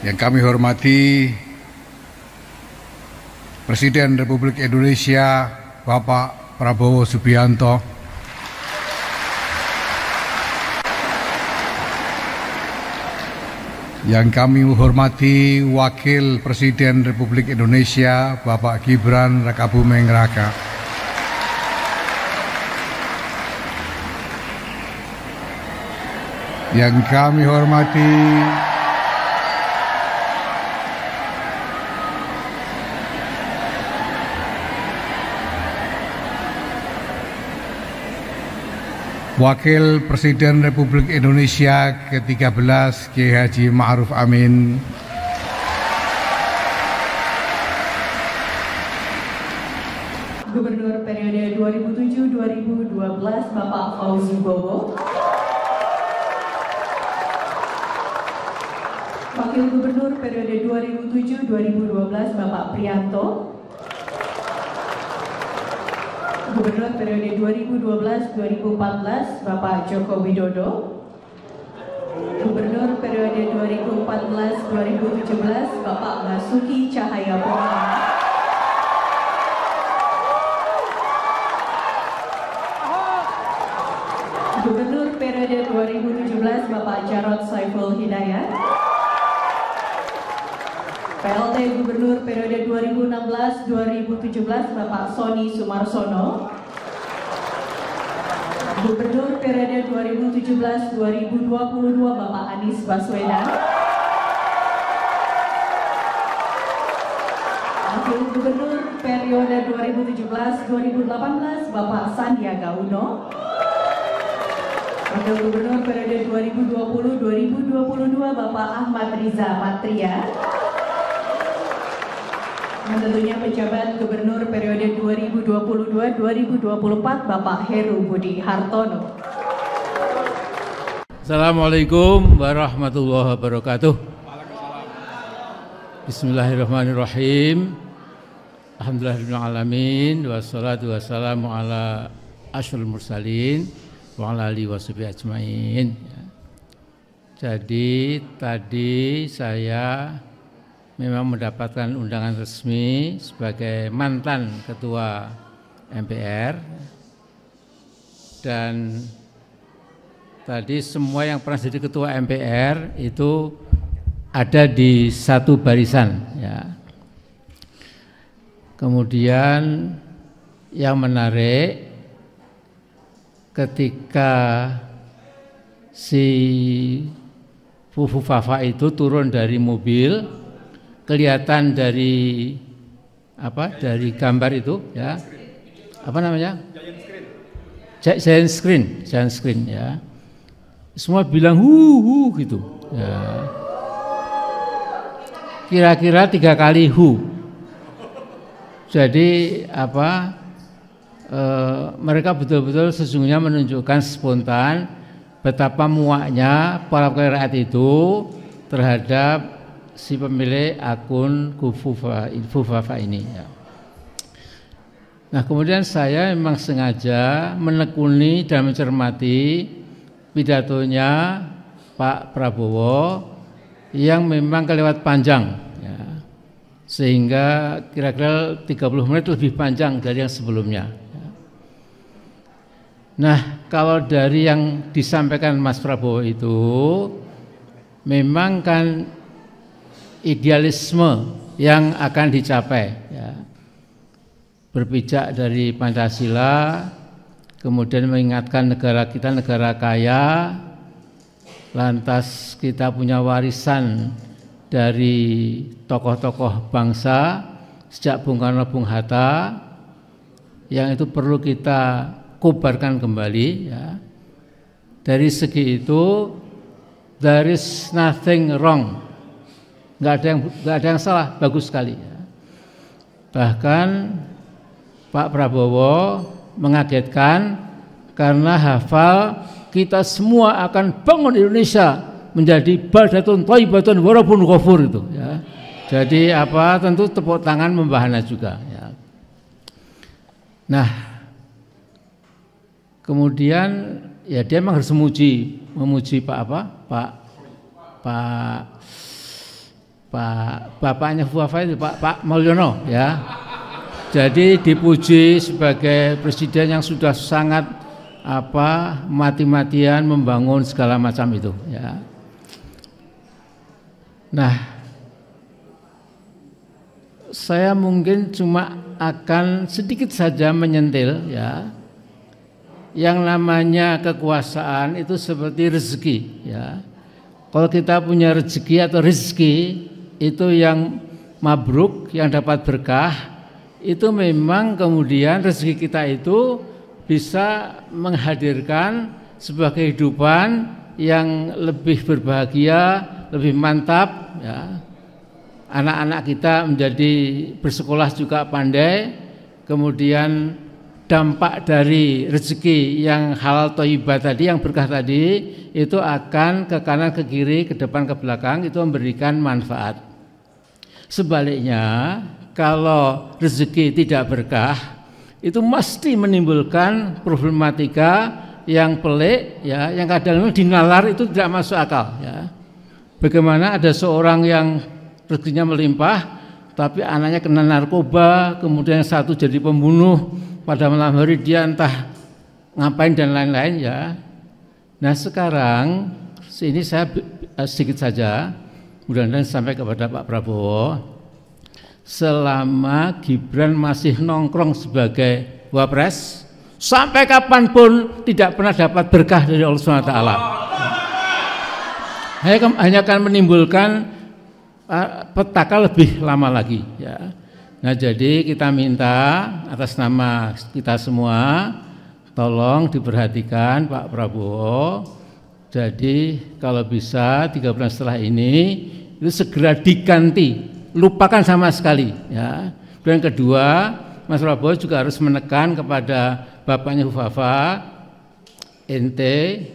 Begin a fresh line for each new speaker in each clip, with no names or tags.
Yang kami hormati Presiden Republik Indonesia Bapak Prabowo Subianto, yang kami hormati Wakil Presiden Republik Indonesia Bapak Gibran Rakabuming Raka, yang kami hormati Wakil Presiden Republik Indonesia ke-13 Kiai Haji Ma'ruf Amin,
Gubernur periode 2007-2012 Bapak Fauzi Bowo, Wakil Gubernur periode 2007-2012 Bapak Priyanto, Gubernur periode 2012-2014 Bapak Joko Widodo, Gubernur periode 2014-2017 Bapak Basuki Cahayapurnama, Gubernur periode 2017 Bapak Jarod Saiful Hidayat, PLT Gubernur periode 2016-2017 Bapak Sony Sumarsono, Gubernur periode 2017-2022 Bapak Anies Baswedan, Wakil Gubernur periode 2017-2018 Bapak Sandiaga Uno, Wakil Gubernur periode 2020-2022 Bapak Ahmad Riza Matria, dan tentunya pejabat Gubernur periode 2022-2024 Bapak Heru Budi Hartono.
Assalamualaikum warahmatullahi wabarakatuh. Bismillahirrahmanirrahim. Alhamdulillahirrahmanirrahim. Wassalatu wassalamu ala asyrul mursalin wa ala alihi washabihi ajmain. Jadi tadi saya memang mendapatkan undangan resmi sebagai mantan Ketua MPR, dan tadi semua yang pernah jadi Ketua MPR itu ada di satu barisan, ya. Kemudian yang menarik, ketika si Fufu Fafa itu turun dari mobil, kelihatan dari dari gambar itu, ya, apa namanya, giant screen, ya, semua bilang hu gitu, ya. Kira-kira 3 kali hu. Jadi mereka betul-betul sesungguhnya menunjukkan spontan betapa muaknya para rakyat itu terhadap si pemilik akun Fufafa ini, ya. Nah, kemudian saya memang sengaja menekuni dan mencermati pidatonya Pak Prabowo yang memang kelewat panjang, ya, sehingga kira-kira 30 menit lebih panjang dari yang sebelumnya, ya. Nah, kalau dari yang disampaikan Mas Prabowo itu memang kan idealisme yang akan dicapai, ya. Berpijak dari Pancasila, kemudian mengingatkan negara kita negara kaya, lantas kita punya warisan dari tokoh-tokoh bangsa sejak Bung Karno, Bung Hatta, yang itu perlu kita kobarkan kembali, ya. Dari segi itu there is nothing wrong. Nggak ada yang salah, bagus sekali, ya. Bahkan Pak Prabowo mengagetkan karena hafal kita semua akan bangun Indonesia menjadi baldatun thayyibatun wa rabbun ghafur itu, ya. Jadi tentu tepuk tangan membahana juga, ya. Nah, kemudian ya dia memang harus memuji Pak bapaknya Bu Wafa itu Pak Mulyono ya. Jadi dipuji sebagai presiden yang sudah sangat mati-matian membangun segala macam itu ya. Nah, saya mungkin cuma akan sedikit saja menyentil ya. Yang namanya kekuasaan itu seperti rezeki ya. Kalau kita punya rezeki atau rezeki itu yang mabruk, yang dapat berkah, itu memang kemudian rezeki kita itu bisa menghadirkan sebuah kehidupan yang lebih berbahagia, lebih mantap ya. Anak-anak kita menjadi bersekolah juga pandai, kemudian dampak dari rezeki yang halal thayyibah tadi, yang berkah tadi, itu akan ke kanan, ke kiri, ke depan, ke belakang, itu memberikan manfaat. Sebaliknya, kalau rezeki tidak berkah, itu mesti menimbulkan problematika yang pelik ya, yang kadang-kadang dinalar itu tidak masuk akal ya. Bagaimana ada seorang yang rezekinya melimpah tapi anaknya kena narkoba, kemudian satu jadi pembunuh, pada malam hari dia entah ngapain dan lain-lain ya. Nah, sekarang ini saya sedikit saja mudah-mudahan sampai kepada Pak Prabowo. Selama Gibran masih nongkrong sebagai wapres, sampai kapanpun tidak pernah dapat berkah dari Allah SWT. Hanya akan menimbulkan petaka lebih lama lagi ya. Nah, jadi kita minta atas nama kita semua, tolong diperhatikan Pak Prabowo. Jadi kalau bisa 3 bulan setelah ini itu segera diganti, lupakan sama sekali ya. Dan yang kedua, Mas Prabowo juga harus menekan kepada bapaknya Bu Wafa, ente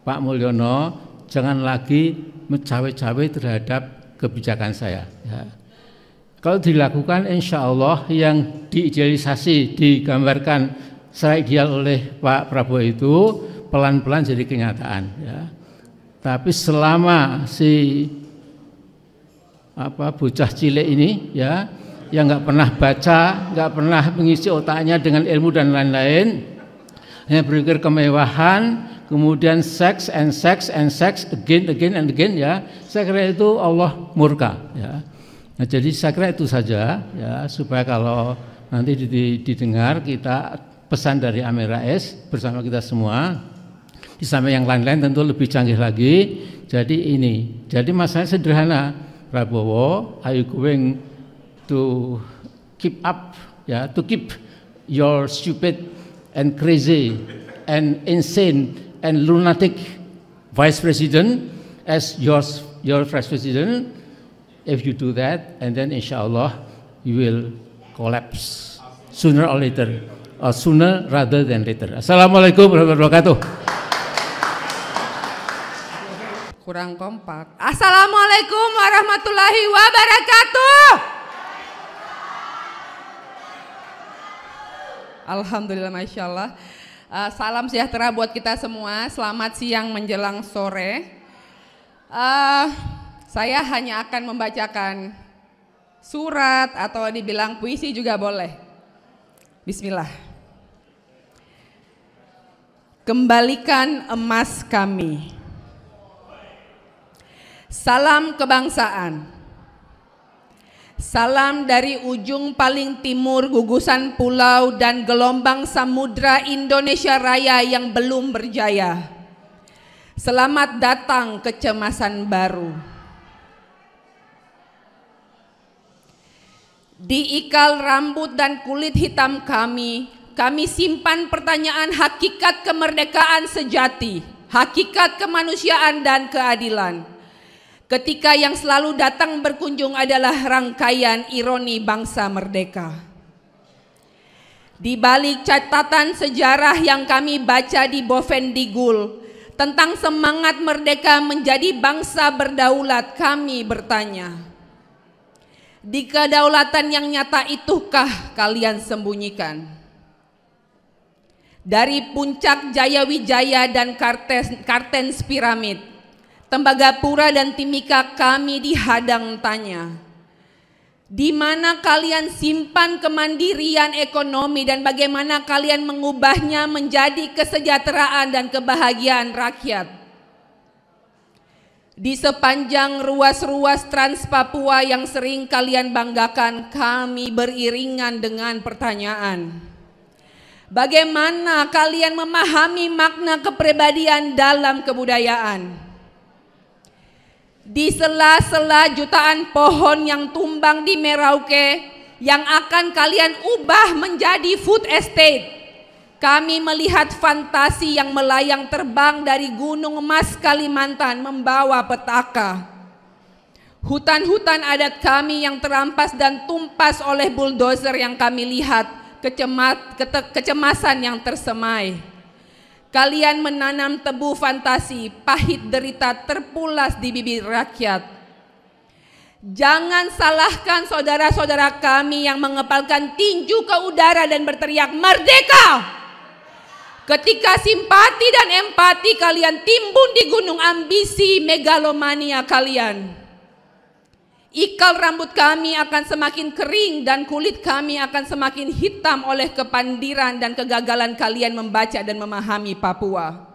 Pak Mulyono jangan lagi mencawe-cawe terhadap kebijakan saya ya. Kalau dilakukan insya Allah yang diidealisasi, digambarkan secara ideal oleh Pak Prabowo itu pelan-pelan jadi kenyataan ya. Tapi selama si bocah cilik ini ya, yang nggak pernah baca, nggak pernah mengisi otaknya dengan ilmu dan lain-lain, hanya berpikir kemewahan, kemudian seks again and again ya, saya kira itu Allah murka ya. Nah, jadi saya kira itu saja ya, supaya kalau nanti didengar kita pesan dari Amin Rais bersama kita semua, di samping yang lain-lain tentu lebih canggih lagi. Jadi masalahnya sederhana. Prabowo, are you going to keep up ya, to keep your stupid and crazy and insane and lunatic vice president as your vice president? If you do that, and then insyaAllah you will collapse sooner or later, or sooner rather than later. Assalamualaikum warahmatullahi wabarakatuh.
Kurang kompak. Assalamualaikum warahmatullahi wabarakatuh. Alhamdulillah, Masya Allah. Salam sejahtera buat kita semua. Selamat siang menjelang sore. Saya hanya akan membacakan surat atau dibilang puisi juga boleh. Bismillah. Kembalikan emas kami. Salam kebangsaan. Salam dari ujung paling timur gugusan pulau dan gelombang samudra Indonesia Raya yang belum berjaya. Selamat datang kecemasan baru. Di ikal rambut dan kulit hitam kami simpan pertanyaan hakikat kemerdekaan sejati, hakikat kemanusiaan dan keadilan. Ketika yang selalu datang berkunjung adalah rangkaian ironi bangsa merdeka. Di balik catatan sejarah yang kami baca di Bovendigul tentang semangat merdeka menjadi bangsa berdaulat, kami bertanya, di kedaulatan yang nyata itukah kalian sembunyikan? Dari puncak Jayawijaya dan Kartens piramid, Tembagapura dan Timika kami dihadang tanya, di mana kalian simpan kemandirian ekonomi dan bagaimana kalian mengubahnya menjadi kesejahteraan dan kebahagiaan rakyat? Di sepanjang ruas-ruas Trans Papua yang sering kalian banggakan, kami beriringan dengan pertanyaan, bagaimana kalian memahami makna kepribadian dalam kebudayaan? Di sela-sela jutaan pohon yang tumbang di Merauke yang akan kalian ubah menjadi food estate, kami melihat fantasi yang melayang terbang dari Gunung Emas Kalimantan membawa petaka. Hutan-hutan adat kami yang terampas dan tumpas oleh bulldozer yang kami lihat, kecemasan yang tersemai. Kalian menanam tebu fantasi, pahit derita terpulas di bibir rakyat. Jangan salahkan saudara-saudara kami yang mengepalkan tinju ke udara dan berteriak merdeka, ketika simpati dan empati kalian timbun di gunung ambisi megalomania kalian. Ikal rambut kami akan semakin kering dan kulit kami akan semakin hitam oleh kepandiran dan kegagalan kalian membaca dan memahami Papua.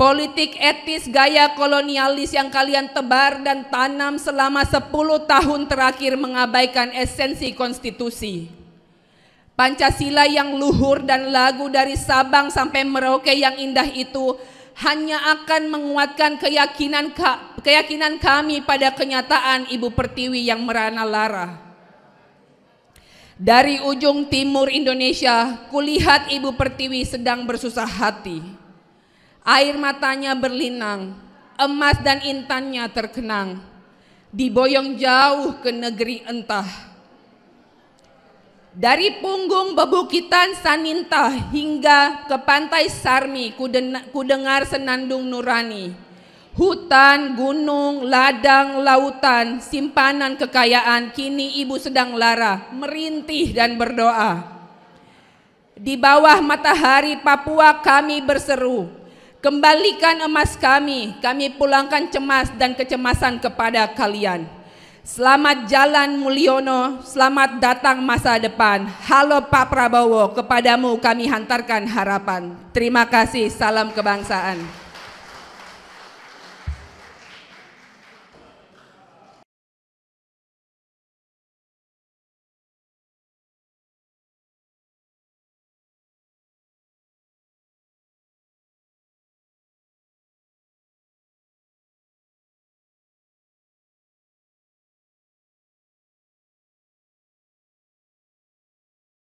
Politik etis gaya kolonialis yang kalian tebar dan tanam selama 10 tahun terakhir mengabaikan esensi konstitusi. Pancasila yang luhur dan lagu dari Sabang sampai Merauke yang indah itu hanya akan menguatkan keyakinan kami pada kenyataan Ibu Pertiwi yang merana lara. Dari ujung timur Indonesia, kulihat Ibu Pertiwi sedang bersusah hati. Air matanya berlinang, emas dan intannya terkenang, diboyong jauh ke negeri entah. Dari punggung bebukitan Saninta hingga ke pantai Sarmi, ku dengar senandung nurani. Hutan, gunung, ladang, lautan, simpanan kekayaan, kini ibu sedang lara, merintih dan berdoa. Di bawah matahari Papua kami berseru, kembalikan emas kami pulangkan cemas dan kecemasan kepada kalian. Selamat jalan Mulyono, selamat datang masa depan. Halo Pak Prabowo, kepadamu kami hantarkan harapan. Terima kasih, salam kebangsaan.